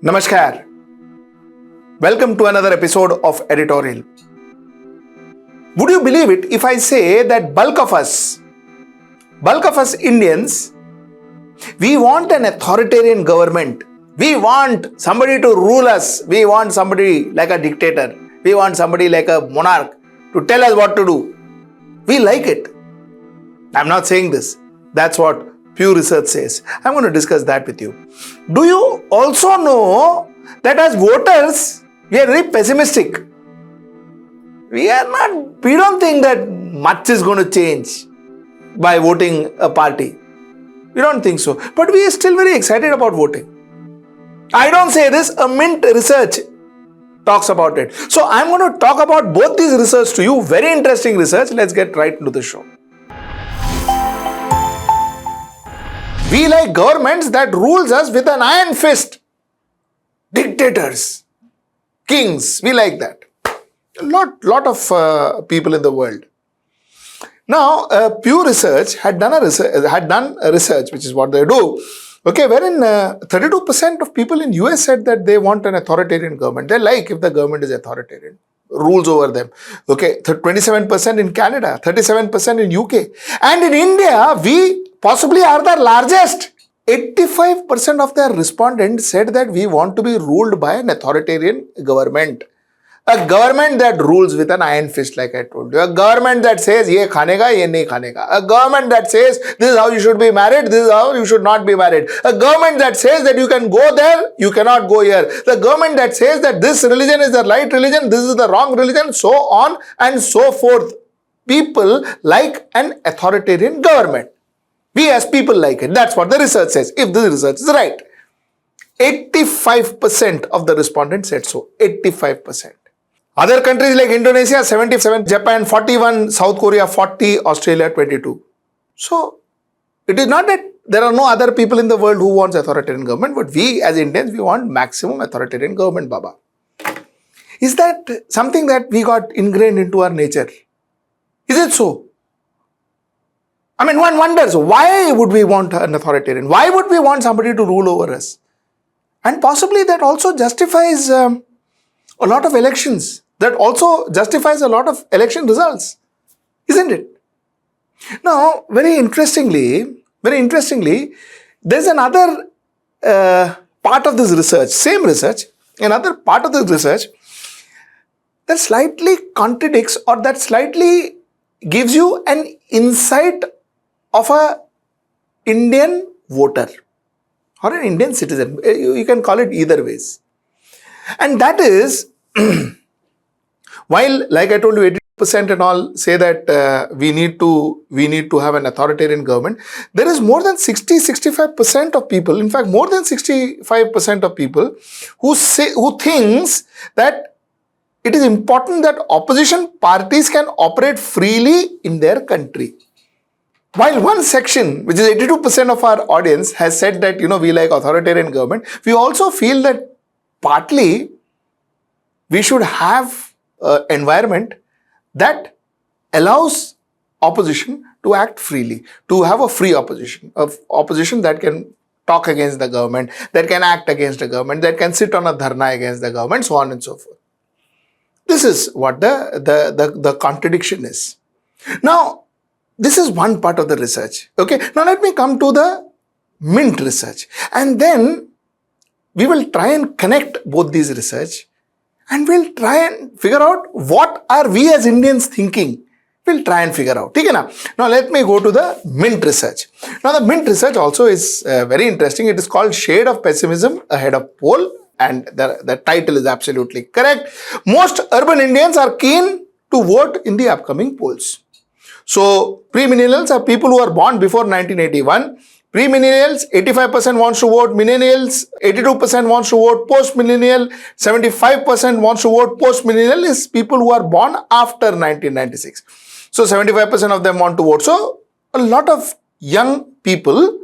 Namaskar. Welcome to another episode of Editorial. Would you believe it if I say that bulk of us Indians, we want an authoritarian government. We want somebody to rule us. We want somebody like a dictator. We want somebody like a monarch to tell us what to do. We like it. I'm not saying this. That's what Pew Research says. I'm going to discuss that with you. Do you also know that as voters, we are very pessimistic? We don't think that much is going to change by voting a party. We don't think so. But we are still very excited about voting. I don't say this, a Mint research talks about it. So I'm going to talk about both these research to you. Very interesting research. Let's get right into the show. We like governments that rules us with an iron fist. Dictators, kings, we like that. A lot of people in the world. Now, Pew Research had done a research, which is what they do. Okay, wherein 32% of people in US said that they want an authoritarian government. They like if the government is authoritarian, rules over them. Okay, 27% in Canada, 37% in UK. And in India, we possibly are the largest. 85% of their respondents said that we want to be ruled by an authoritarian government. A government that rules with an iron fist, like I told you. A government that says, ye khanega, ye nahi khanega. A government that says, this is how you should be married, this is how you should not be married. A government that says that you can go there, you cannot go here. The government that says that this religion is the right religion, this is the wrong religion, so on and so forth. People like an authoritarian government. We as people like it. That's what the research says, if this research is right. 85% of the respondents said so. 85%. Other countries like Indonesia, 77, Japan, 41, South Korea, 40, Australia, 22. So, it is not that there are no other people in the world who want authoritarian government, but we as Indians, we want maximum authoritarian government, Baba. Is that something that we got ingrained into our nature? Is it so? I mean, one wonders, why would we want an authoritarian? Why would we want somebody to rule over us? And possibly that also justifies a lot of elections. That also justifies a lot of election results. Isn't it? Now, very interestingly, there's another part of this research, same research, another part of this research that slightly contradicts or that slightly gives you an insight of an Indian voter or an Indian citizen. You can call it either ways. And that is, while like I told you, 80% and all say that we need to have an authoritarian government, there is more than 65% of people, in fact more than 65% of people who thinks that it is important that opposition parties can operate freely in their country. While one section, which is 82% of our audience, has said that, we like authoritarian government, we also feel that partly we should have an environment that allows opposition to act freely, to have a free opposition, of opposition that can talk against the government, that can act against the government, that can sit on a dharna against the government, so on and so forth. This is what the contradiction is. Now, this is one part of the research. Okay, now let me come to the Mint research. And then we will try and connect both these research and we'll try and figure out what are we as Indians thinking. We'll try and figure out. Okay, now let me go to the Mint research. Now the Mint research also is very interesting. It is called Shade of Pessimism Ahead of Poll, and the title is absolutely correct. Most urban Indians are keen to vote in the upcoming polls. So, pre-millennials are people who are born before 1981. Pre-millennials, 85% wants to vote. Millennials, 82% wants to vote. Post-millennial, 75% wants to vote. Post-millennial is people who are born after 1996. So, 75% of them want to vote. So, a lot of young people,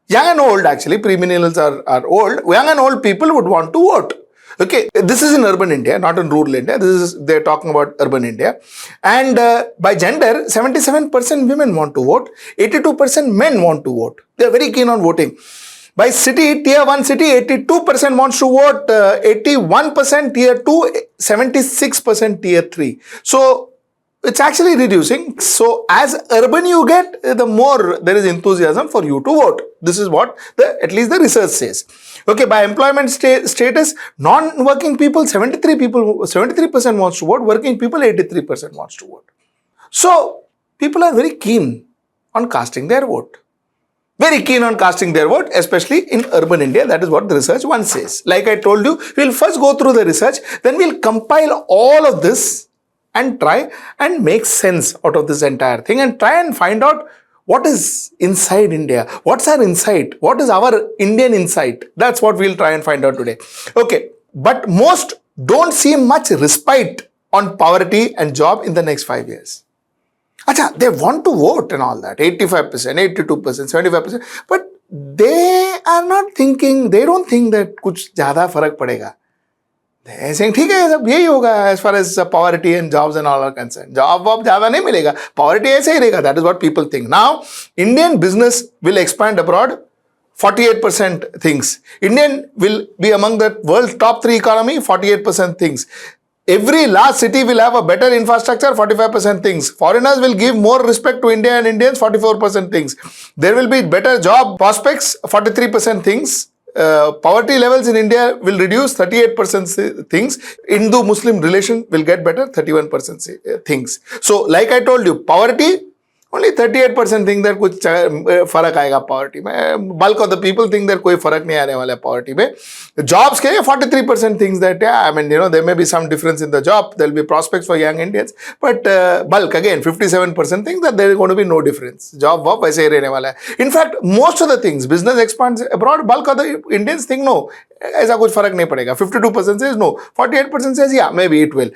young and old actually, pre-millennials are old, young and old people would want to vote. Okay, this is in urban India, not in rural India. They're talking about urban India. And by gender, 77% women want to vote, 82% men want to vote. They're very keen on voting. By city, tier 1 city, 82% wants to vote, 81% tier 2, 76% tier 3. So it's actually reducing. So as urban you get, the more there is enthusiasm for you to vote. This is what at least the research says. Okay, by employment status, non-working people, 73% wants to vote, working people, 83% wants to vote. So people are very keen on casting their vote. Very keen on casting their vote, especially in urban India. That is what the research one says. Like I told you, we'll first go through the research, then we'll compile all of this and try and make sense out of this entire thing and try and find out what is inside India. What's our insight? What is our Indian insight? That's what we'll try and find out today. Okay, but most don't see much respite on poverty and job in the next 5 years. Acha, they want to vote and all that, 85%, 82%, 75%, but they are not thinking, they don't think that kuch zyada farak padega. They are saying, ठीक है, सब यही होगा as far as poverty and jobs and all are concerned. Job ज़्यादा नहीं मिलेगा, poverty ऐसे ही रहेगा. That is what people think. Now, Indian business will expand abroad. 48% thinks. Indian will be among the world's top 3 economy. 48% thinks. Every large city will have a better infrastructure, 45% thinks. Foreigners will give more respect to India and Indians, 44% thinks. There will be better job prospects, 43% thinks. Poverty levels in India will reduce, 38% thinks. Hindu-Muslim relation will get better, 31% thinks. So, like I told you, poverty, only 38% think that कुछ फर्क आएगा poverty में. Bulk of the people think that कोई फर्क नहीं आने वाला है poverty में. Jobs के 43% thinks that, yeah, I mean, there may be some difference in the job. There will be prospects for young Indians. But bulk, again, 57% think that there is going to be no difference. Job वैसे ही रहने वाला है. In fact, most of the things, business expands abroad, bulk of the Indians think no. ऐसा कुछ फर्क नहीं पड़ेगा. 52% says no. 48% says yeah, maybe it will.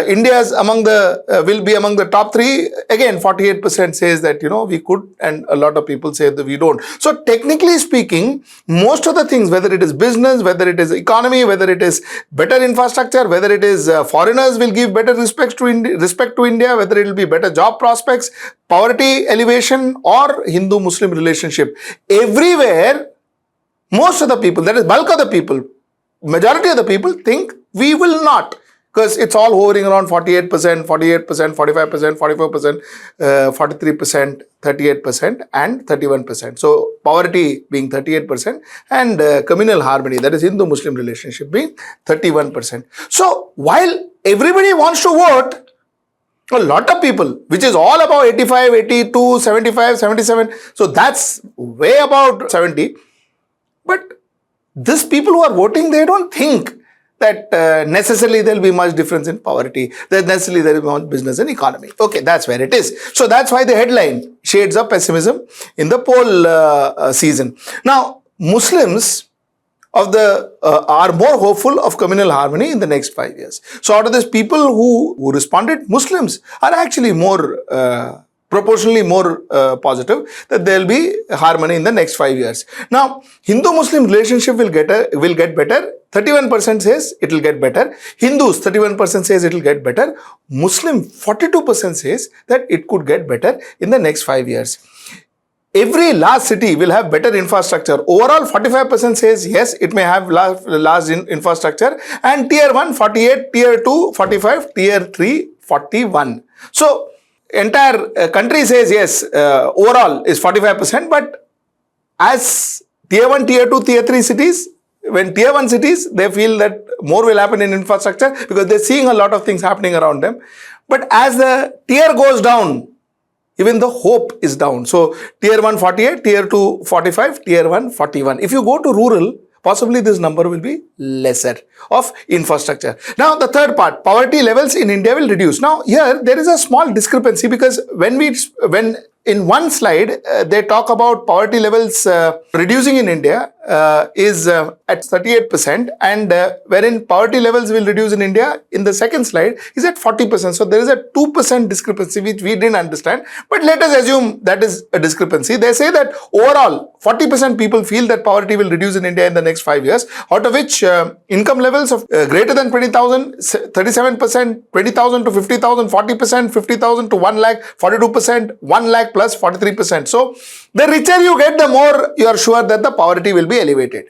India's will be among the top 3. Again, 48% says that, we could, and a lot of people say that we don't. So technically speaking, most of the things, whether it is business, whether it is economy, whether it is better infrastructure, whether it is foreigners will give better respect to India, whether it will be better job prospects, poverty elevation, or Hindu-Muslim relationship, everywhere, most of the people, that is bulk of the people, majority of the people think we will not. Because it's all hovering around 48%, 45%, 44%, 43%, 38% and 31%. So poverty being 38% and communal harmony, that is Hindu-Muslim relationship, being 31%. So while everybody wants to vote, a lot of people, which is all about 85, 82, 75, 77, so that's way about 70. But these people who are voting, they don't think that necessarily there will be much difference in poverty, that necessarily there will be much business and economy. Okay, that's where it is. So that's why the headline, Shades of Pessimism in the poll season. Now, Muslims are more hopeful of communal harmony in the next 5 years. So out of these people who responded, Muslims are actually more proportionally more positive that there will be harmony in the next 5 years. Now, Hindu-Muslim relationship will get better. 31% says it will get better. Hindus, 31% says it will get better. Muslim, 42% says that it could get better in the next 5 years. Every large city will have better infrastructure. Overall, 45% says yes, it may have large infrastructure. And tier 1, 48, tier 2, 45, tier 3, 41. So, entire country says yes, overall is 45%, but as tier 1, tier 2, tier 3 cities, when tier 1 cities, they feel that more will happen in infrastructure because they're seeing a lot of things happening around them. But as the tier goes down, even the hope is down. So tier 1, 48, tier 2, 45, tier 1, 41. If you go to rural, possibly this number will be lesser of infrastructure. Now, the third part, poverty levels in India will reduce. Now, here there is a small discrepancy because when in one slide, they talk about poverty levels reducing in India is at 38% and wherein poverty levels will reduce in India in the second slide is at 40%. So there is a 2% discrepancy which we didn't understand. But let us assume that is a discrepancy. They say that overall 40% people feel that poverty will reduce in India in the next 5 years, out of which income levels of greater than 20,000, 37%, 20,000 to 50,000, 40%, 50,000 to 1 lakh, 42%, 1 lakh lakh plus 43%. So the richer you get, the more you are sure that the poverty will be elevated.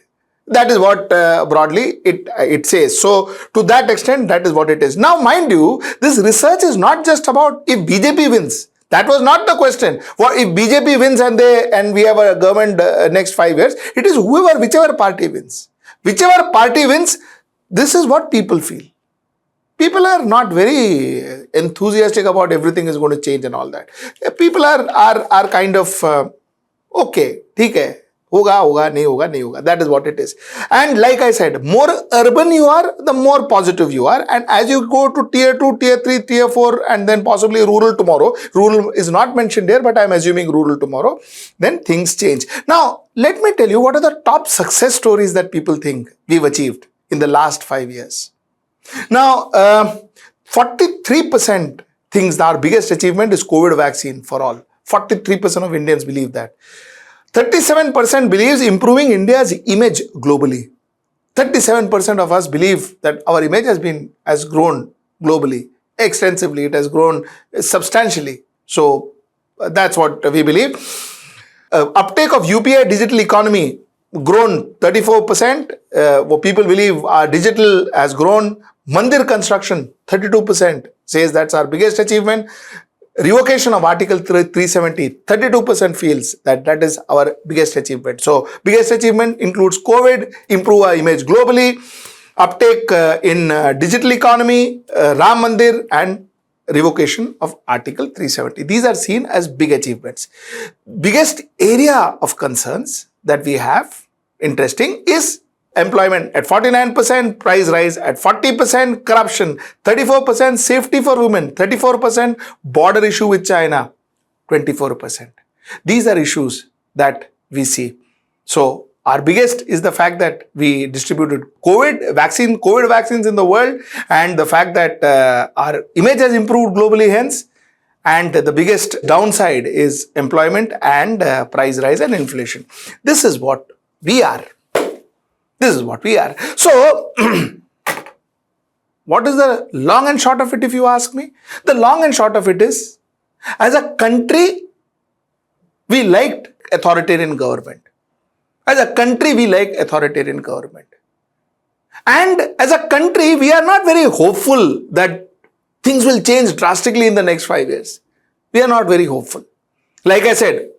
That is what broadly it says. So to that extent, that is what it is. Now, mind you, this research is not just about if BJP wins. That was not the question. What if BJP wins and we have a government next 5 years? It is whichever party wins. Whichever party wins, this is what people feel. People are not very enthusiastic about everything is going to change and all that. People are kind of okay, theek hai. Hoga, nahi hoga. That is what it is. And like I said, more urban you are, the more positive you are. And as you go to tier 2, tier 3, tier 4, and then possibly rural tomorrow, rural is not mentioned here, but I'm assuming rural tomorrow, then things change. Now, let me tell you what are the top success stories that people think we've achieved in the last 5 years. Now, 43% thinks our biggest achievement is COVID vaccine for all. 43% of Indians believe that. 37% believes improving India's image globally. 37% of us believe that our image has grown globally, extensively. It has grown substantially. So that's what we believe. Uptake of UPI digital economy grown 34%. People believe our digital has grown. Mandir construction 32% says that's our biggest achievement. Revocation of Article 370, 32% feels that is our biggest achievement. So, biggest achievement includes COVID, improve our image globally, uptake in digital economy, Ram Mandir, and revocation of Article 370. These are seen as big achievements. Biggest area of concerns that we have, interesting, is employment at 49%, price rise at 40%, corruption 34%, safety for women 34%, border issue with China 24%. These are issues that we see. So our biggest is the fact that we distributed COVID vaccines in the world, and the fact that our image has improved globally hence. And the biggest downside is employment and price rise and inflation. This is what we are. This is what we are. So, what is the long and short of it, if you ask me? The long and short of it is, as a country, we liked authoritarian government. As a country, we like authoritarian government. And as a country, we are not very hopeful that things will change drastically in the next 5 years. We are not very hopeful. Like I said,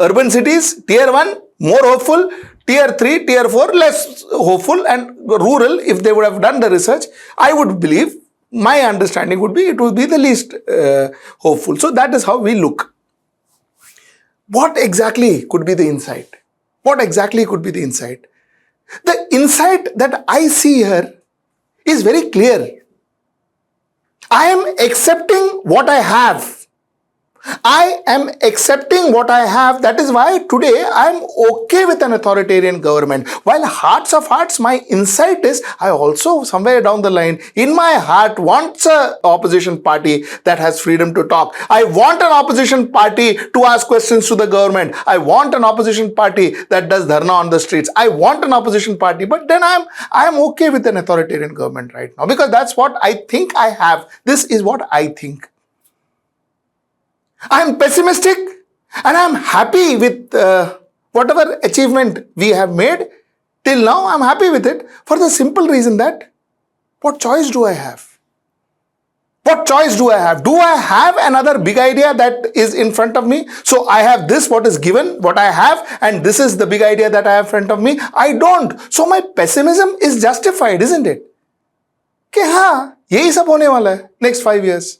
urban cities, tier 1, more hopeful. Tier 3, tier 4, less hopeful, and rural, if they would have done the research, I would believe, my understanding would be, it would be the least hopeful. So that is how we look. What exactly could be the insight? What exactly could be the insight? The insight that I see here is very clear. I am accepting what I have. I am accepting what I have. That is why today I am okay with an authoritarian government. While hearts of hearts, my insight is, I also somewhere down the line, in my heart, wants an opposition party that has freedom to talk. I want an opposition party to ask questions to the government. I want an opposition party that does dharna on the streets. I want an opposition party, but then I am okay with an authoritarian government right now, because that's what I think I have. This is what I think. I am pessimistic and I am happy with whatever achievement we have made till now. I am happy with it for the simple reason that what choice do I have? What choice do I have? Do I have another big idea that is in front of me? So I have this, what is given, what I have, and this is the big idea that I have in front of me. I don't. So my pessimism is justified, isn't it? कि हाँ, यही सब होने वाला है next 5 years.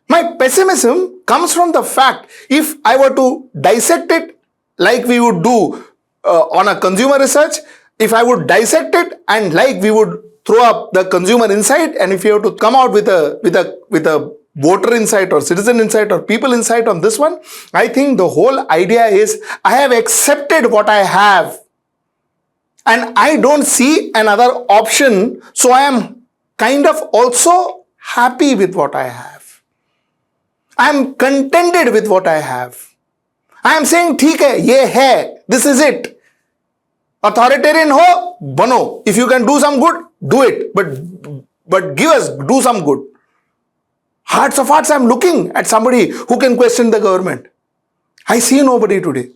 My pessimism comes from the fact, if I were to dissect it like we would do on a consumer research, if I would dissect it and like we would throw up the consumer insight, and if you have to come out with a voter insight or citizen insight or people insight on this one, I think the whole idea is I have accepted what I have and I don't see another option, so I am kind of also happy with what I have. I am contented with what I have. I am saying, ठीक है, ये है, this is it. Authoritarian ho, bano. If you can do some good, do it. But do some good. Hearts of hearts, I'm looking at somebody who can question the government. I see nobody today.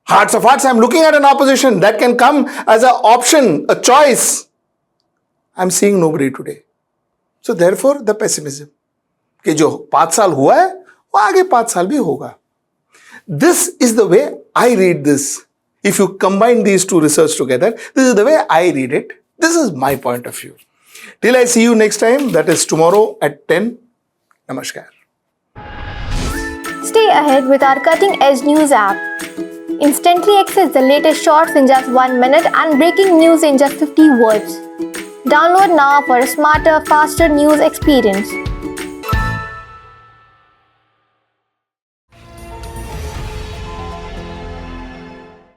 Hearts of hearts, I'm looking at an opposition that can come as an option, a choice. I'm seeing nobody today. So therefore, the pessimism. कि जो 5 साल हुआ है, वो आगे 5 साल भी होगा. This is the way I read this. If you combine these two research together, this is the way I read it. This is my point of view. Till I see you next time, that is tomorrow at 10. Namaskar. Stay ahead with our cutting-edge news app. Instantly access the latest shorts in just 1 minute and breaking news in just 50 words. Download now for a smarter, faster news experience.